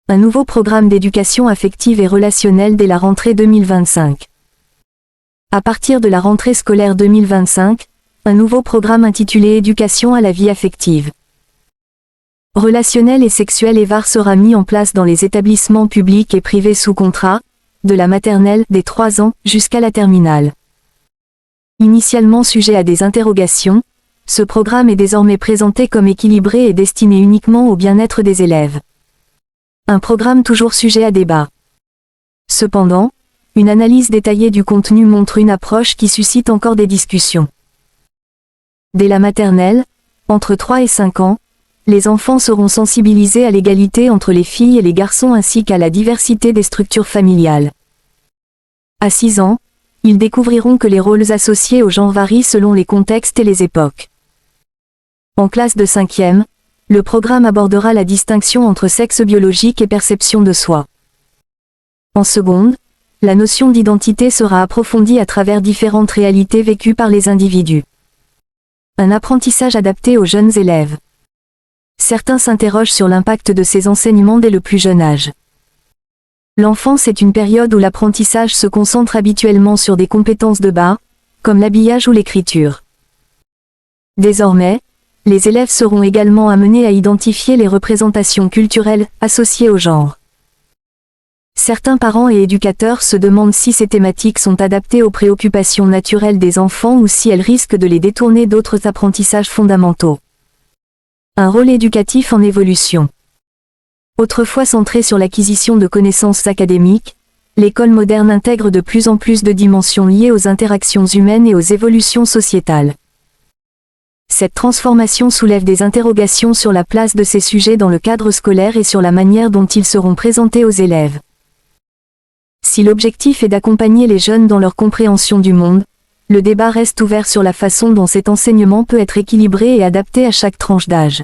Un nouveau programme d'éducation affective et relationnelle dès la rentrée 2025. À partir de la rentrée scolaire 2025, un nouveau programme intitulé Éducation à la vie affective, relationnelle et sexuelle (EVAR) sera mis en place dans les établissements publics et privés sous contrat, de la maternelle, dès 3 ans, jusqu'à la terminale. Initialement sujet à des interrogations, ce programme est désormais présenté comme équilibré et destiné uniquement au bien-être des élèves. Un programme toujours sujet à débat. Cependant, une analyse détaillée du contenu montre une approche qui suscite encore des discussions. Dès la maternelle, entre 3 et 5 ans, les enfants seront sensibilisés à l'égalité entre les filles et les garçons ainsi qu'à la diversité des structures familiales. À 6 ans, ils découvriront que les rôles associés au genre varient selon les contextes et les époques. En classe de 5e, le programme abordera la distinction entre sexe biologique et perception de soi. En seconde, la notion d'identité sera approfondie à travers différentes réalités vécues par les individus. Un apprentissage adapté aux jeunes élèves. Certains s'interrogent sur l'impact de ces enseignements dès le plus jeune âge. L'enfance est une période où l'apprentissage se concentre habituellement sur des compétences de base, comme l'habillage ou l'écriture. Désormais, les élèves seront également amenés à identifier les représentations culturelles associées au genre. Certains parents et éducateurs se demandent si ces thématiques sont adaptées aux préoccupations naturelles des enfants ou si elles risquent de les détourner d'autres apprentissages fondamentaux. Un rôle éducatif en évolution. Autrefois centrée sur l'acquisition de connaissances académiques, l'école moderne intègre de plus en plus de dimensions liées aux interactions humaines et aux évolutions sociétales. Cette transformation soulève des interrogations sur la place de ces sujets dans le cadre scolaire et sur la manière dont ils seront présentés aux élèves. Si l'objectif est d'accompagner les jeunes dans leur compréhension du monde, le débat reste ouvert sur la façon dont cet enseignement peut être équilibré et adapté à chaque tranche d'âge.